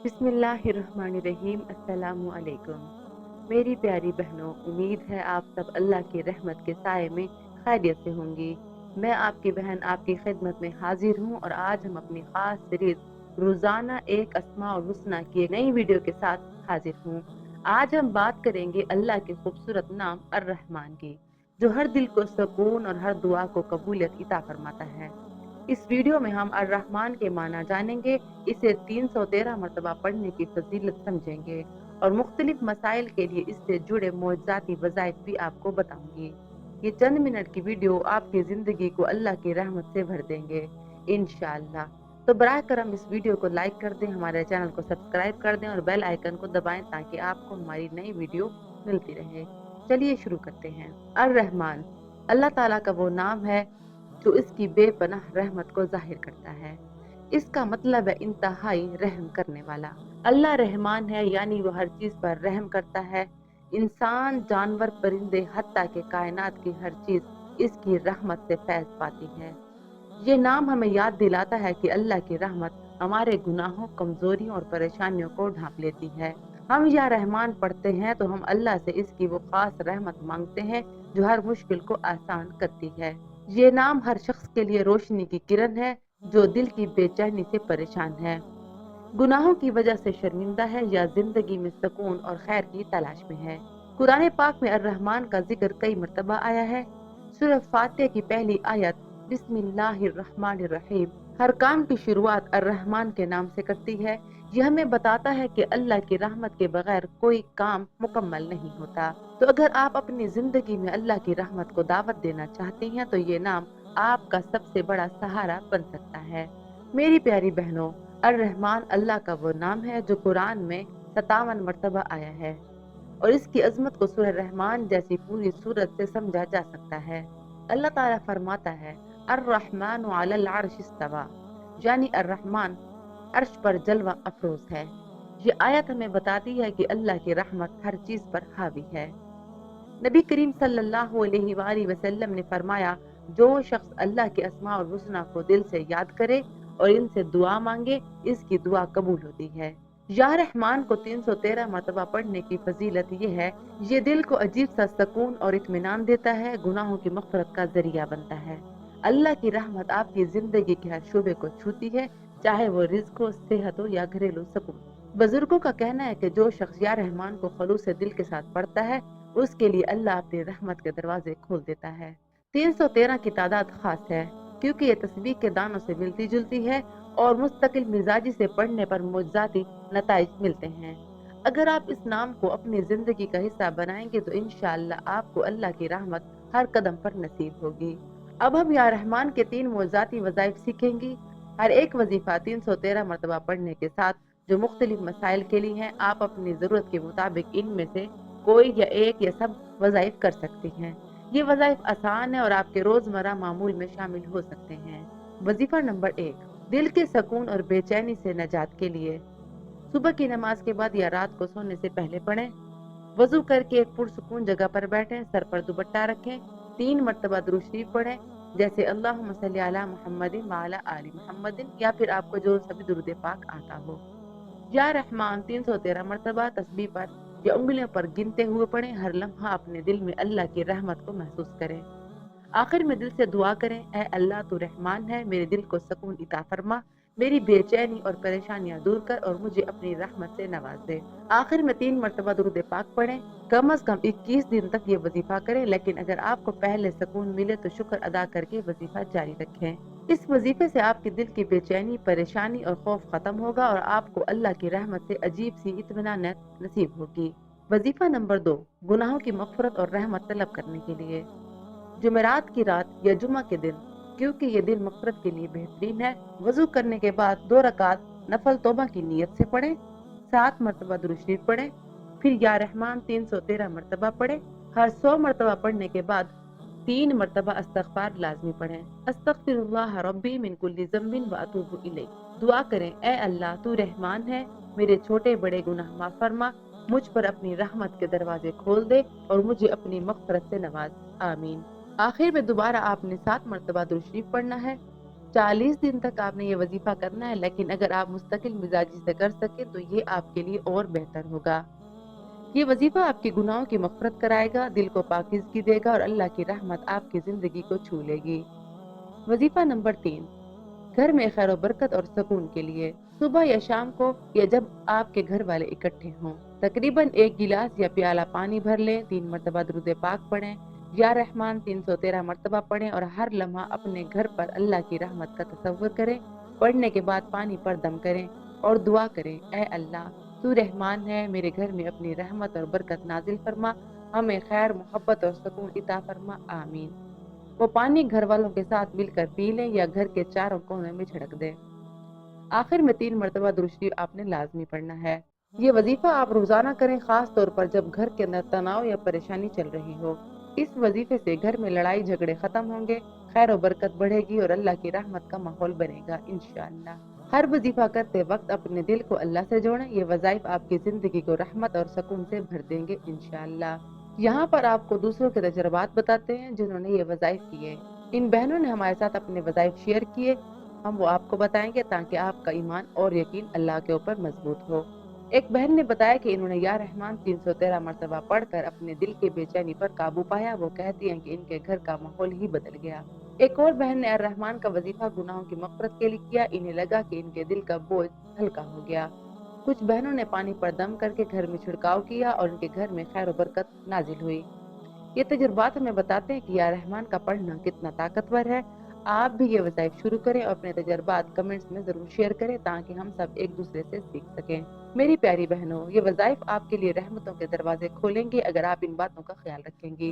बिस्मिल्लाहिर्रहमानिर्रहीम। अस्सलाम वालेकुम। मेरी प्यारी बहनों, उम्मीद है आप सब अल्लाह की रहमत के साए में खैरियत से होंगी। मैं आपकी बहन आपकी खिदमत में हाजिर हूँ और आज हम अपनी खास सीरीज रोजाना एक अस्मा और हुस्ना की एक नई वीडियो के साथ हाजिर हूँ। आज हम बात करेंगे अल्लाह के खूबसूरत नाम अर रहमान की, जो हर दिल को सुकून और हर दुआ को कबूलियत इता फरमाता है। इस वीडियो में हम अर रहमान के माना जानेंगे, इसे 313 मरतबा पढ़ने की फजीलत समझेंगे और मुख्तलिफ मसाइल के लिए इससे जुड़े मोअज़्ज़ाती वज़ाइफ भी आपको बताऊंगी। ये चंद मिनट की वीडियो आपकी जिंदगी को अल्लाह की रहमत से भर देंगे इंशाअल्लाह। तो बराह करम इस वीडियो को लाइक कर दें, हमारे चैनल को सब्सक्राइब कर दें और बेल आइकन को दबाएं ताकि आपको हमारी नई वीडियो मिलती रहे। चलिए शुरू करते हैं। अर रहमान अल्लाह ताला का वो नाम है जो इसकी बेपनाह रहमत को जाहिर करता है। इसका मतलब है इंतहाई रहम करने वाला। अल्लाह रहमान है, यानी वो हर चीज पर रहम करता है। इंसान, जानवर, परिंदे, हत्ता के कायनात की हर चीज इसकी रहमत से फैज पाती है। ये नाम हमें याद दिलाता है कि अल्लाह की रहमत हमारे गुनाहों, कमजोरियों और परेशानियों को ढांप लेती है। हम या रहमान पढ़ते हैं तो हम अल्लाह से इसकी वो खास रहमत मांगते हैं जो हर मुश्किल को आसान करती है। ये नाम हर शख्स के लिए रोशनी की किरण है जो दिल की बेचैनी से परेशान है, गुनाहों की वजह से शर्मिंदा है या जिंदगी में सुकून और खैर की तलाश में है। कुरान पाक में अर रहमान का जिक्र कई मरतबा आया है। सूरह फातिहा की पहली आयत बिस्मिल्लाहिर्रहमानिर्रहीम हर काम की शुरुआत अर रहमान के नाम से करती है। यह हमें बताता है कि अल्लाह की रहमत के बगैर कोई काम मुकम्मल नहीं होता। तो अगर आप अपनी जिंदगी में अल्लाह की रहमत को दावत देना चाहती हैं तो ये नाम आपका सबसे बड़ा सहारा बन सकता है। मेरी प्यारी बहनों, अर रहमान अल्लाह का वो नाम है जो कुरान में 57 मरतबा आया है और इसकी अजमत को सूरह रहमान जैसी पूरी सूरत से समझा जा सकता है। अल्लाह ताला फरमाता है अर रहमान अलल अर्श इस्तवा, यानी अर रहमान अर्श पर जलवा अफरोज है। ये आयत हमें बताती है कि अल्लाह की रहमत हर चीज पर हावी है। नबी करीम सल्लल्लाहु अलैहि वसल्लम ने फरमाया, जो शख्स अल्लाह के अस्मा और हुस्ना को दिल से याद करे और इनसे दुआ मांगे, इसकी दुआ कबूल होती है। या रहमान को 313 मरतबा पढ़ने की फजीलत ये है, ये दिल को अजीब सा सुकून और इत्मीनान देता है, गुनाहों की मग़फ़िरत का जरिया बनता है। अल्लाह की रहमत आपकी जिंदगी के हर शोबे को छूती है, चाहे वो रिज़्क़ हो, सेहत हो या घरेलू सुकून। बुजुर्गों का कहना है कि जो शख्स या रहमान को खलूस से दिल के साथ पढ़ता है, उसके लिए अल्लाह अपनी रहमत के दरवाजे खोल देता है। 313 की तादाद खास है क्योंकि ये तस्बीह के दानों से मिलती जुलती है और मुस्तकिल मिजाजी से पढ़ने पर मुअज्जज़ाती नताइज मिलते हैं। अगर आप इस नाम को अपनी जिंदगी का हिस्सा बनाएंगे तो इंशाअल्लाह आपको अल्लाह की रहमत हर कदम पर नसीब होगी। अब हम या रहमान के 3 मुअज्जज़ाती वज़ाइफ सीखेंगी। हर एक वजीफा 313 मरतबा पढ़ने के साथ जो मुख्तलिफ मसाइल के लिए हैं, आप अपनी जरूरत के मुताबिक इनमें से कोई या एक या सब वज़ाइफ कर सकती हैं। ये वज़ाइफ आसान है और आपके रोजमर्रा मामूल में शामिल हो सकते हैं। वजीफा नंबर 1, दिल के सुकून और बेचैनी से नजात के लिए। सुबह की नमाज के बाद या रात को सोने से पहले पढ़ें। वजू करके एक पुरसुकून जगह पर बैठें, सर पर दुपट्टा रखें, 3 मरतबा दुरूद शरीफ पढ़ें, जैसे अल्लाहुम्मा सल्ली अला मुहम्मदिन व अला आलि मुहम्मदिन, या फिर आपको जो सभी दुरूद पाक आता हो। या रहमान 313 मरतबा तस्बीह पर या उंगलियों पर गिनते हुए पढ़ें। हर लम्हा अपने दिल में अल्लाह की रहमत को महसूस करें। आखिर में दिल से दुआ करें, ऐ अल्लाह तू रहमान है, मेरे दिल को सुकून इता फरमा, मेरी बेचैनी और परेशानियां दूर कर और मुझे अपनी रहमत से नवाज दे। आखिर में 3 मरतबा दुरूद पाक पढ़ें। कम अज कम 21 दिन तक ये वजीफा करें, लेकिन अगर आपको पहले सुकून मिले तो शुक्र अदा करके वजीफा जारी रखें। इस वजीफे से आपके दिल की बेचैनी, परेशानी और खौफ खत्म होगा और आपको अल्लाह की रहमत से अजीब सी इत्मीनान नसीब होगी। वजीफा नंबर 2, गुनाहों की मग़फ़िरत और रहमत तलब करने के लिए। जुमेरात की रात या जुमा के दिन, क्योंकि ये दिन मग़फ़िरत के लिए बेहतरीन है, वजू करने के बाद 2 रकात नफल तौबा की नीयत से पढ़ें, 7 मरतबा दुरूद शरीफ पढ़ें, फिर या रहमान 313 मरतबा पढ़ें। हर 100 मरतबा पढ़ने के बाद 3 मरतबा अस्तग़फ़ार लाज़मी पढ़ें। अस्तग़फ़िरुल्लाह रब्बी मिन कुल्लि ज़ंबिन व अतूबु इलैह। दुआ करें, ऐ अल्लाह तू रहमान है, मेरे छोटे बड़े गुनाह माफ़ फरमा, मुझ पर अपनी रहमत के दरवाजे खोल दे और मुझे अपनी मग़फ़िरत से नवाज। आमीन। आखिर में दोबारा आपने 7 मरतबा दुरूद शरीफ पढ़ना है। 40 दिन तक आपने ये वजीफा करना है, लेकिन अगर आप मुस्तकिल मिजाजी से कर सकें तो ये आपके लिए और बेहतर होगा। ये वजीफा आपके गुनाहों की मग़फ़िरत कराएगा, दिल को पाकीज़गी देगा और अल्लाह की रहमत आपकी ज़िंदगी को छू लेगी। वजीफा नंबर 3, घर में खैर और बरकत और सुकून के लिए। सुबह या शाम को या जब आपके घर वाले इकट्ठे हों, तकरीबन 1 गिलास या प्याला पानी भर लें, 3 मरतबा दुरूद पाक पढ़ें, या रहमान 313 मरतबा पढ़ें और हर लम्हा अपने घर पर अल्लाह की रहमत का तसव्वुर करें। पढ़ने के बाद पानी पर दम करें और दुआ करें, ऐ अल्लाह तू रहमान है, मेरे घर में अपनी रहमत और बरकत नाजिल फरमा, हमें खैर, मोहब्बत और सुकून इता फरमा, आमीन। वो पानी घर वालों के साथ मिलकर पी लें या घर के चारों कोनों में छिड़क दें। आखिर में 3 मरतबा दुरूद शरीफ आपने लाजमी पढ़ना है। ये वजीफा आप रोजाना करें, खास तौर पर जब घर के अंदर तनाव या परेशानी चल रही हो। इस वजीफे से घर में लड़ाई झगड़े खत्म होंगे, खैर और बरकत बढ़ेगी और अल्लाह की रहमत का माहौल बनेगा इंशाअल्लाह। हर वजीफा करते वक्त अपने दिल को अल्लाह से जोड़ें, ये वज़ाइफ आपकी जिंदगी को रहमत और सुकून से भर देंगे इंशाअल्लाह। यहाँ पर आपको दूसरों के तजर्बात बताते हैं जिन्होंने ये वज़ाइफ किए। इन बहनों ने हमारे साथ अपने वज़ाइफ शेयर किए, हम वो आपको बताएंगे ताकि आपका ईमान और यकीन अल्लाह के ऊपर मजबूत हो। एक बहन ने बताया कि इन्होंने या रहमान 313 मरतबा पढ़कर अपने दिल की बेचैनी पर काबू पाया। वो कहती हैं कि इनके घर का माहौल ही बदल गया। एक और बहन ने अर रहमान का वजीफा गुनाहों की मग़फ़िरत के लिए किया, इन्हें लगा कि इनके दिल का बोझ हल्का हो गया। कुछ बहनों ने पानी पर दम करके घर में छिड़काव किया और उनके घर में खैर और बरकत नाजिल हुई। ये तजुर्बात हमें बताते हैं कि या रहमान का पढ़ना कितना ताकतवर है। आप भी ये वज़ाइफ शुरू करें और अपने तजुर्बात कमेंट्स में ज़रूर शेयर करें ताकि हम सब एक दूसरे से सीख सकें। मेरी प्यारी बहनों, ये वज़ाइफ आपके लिए रहमतों के दरवाजे खोलेंगे अगर आप इन बातों का ख्याल रखेंगी।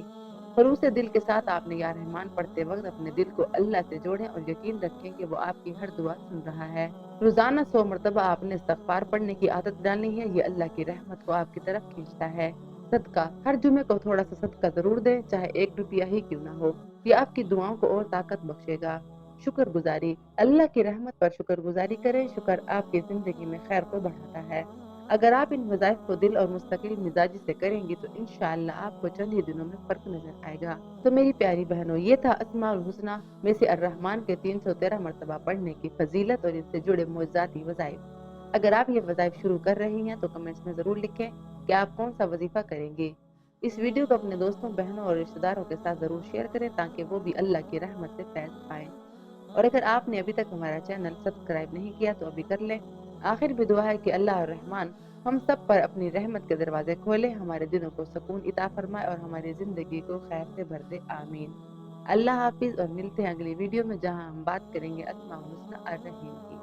खलूस दिल के साथ आपने या रहमान पढ़ते वक्त अपने दिल को अल्लाह से जोड़ें और यकीन रखें कि वो आपकी हर दुआ सुन रहा है। रोजाना 100 मरतबा आपने इस्तग़फ़ार पढ़ने की आदत डालनी है, ये अल्लाह की रहमत को आपकी तरफ खींचता है। सदका, हर जुमे को थोड़ा सा सदका जरूर दें, चाहे 1 रुपया ही क्यों ना हो। ये आपकी दुआओं को और ताकत बख्शेगा। शुक्रगुजारी, अल्लाह की रहमत पर शुक्रगुजारी करें। शुक्र आपकी जिंदगी में खैर को बढ़ाता है। अगर आप इन वज़ाइफ को दिल और मुस्तकिल मिजाजी से करेंगी तो इंशाअल्लाह आपको चंद ही दिनों में फर्क नजर आएगा। तो मेरी प्यारी बहनों, ये था अस्माउल हुस्ना में से अर रहमान के 313 मरतबा पढ़ने की फजीलत और इनसे जुड़े मोजाती वज़ाइफ। अगर आप ये वज़ाइफ शुरू कर रही हैं तो कमेंट्स में जरूर लिखें कि आप कौन सा वजीफा करेंगे। इस वीडियो को अपने दोस्तों, बहनों और रिश्तेदारों के साथ जरूर शेयर करें ताकि वो भी अल्लाह की रहमत से फैज़ पाएं। और अगर आपने अभी तक हमारा चैनल सब्सक्राइब नहीं किया तो अभी कर लें। आखिर भी दुआ है कि अल्लाह और रहमान हम सब पर अपनी रहमत के दरवाजे खोले, हमारे दिलों को सुकून इता फरमाए और हमारी जिंदगी को खैर से भर दे, आमीन। अल्लाह हाफिज और मिलते हैं अगली वीडियो में जहां हम बात करेंगे अस्माउल हुस्ना अर रहीम की।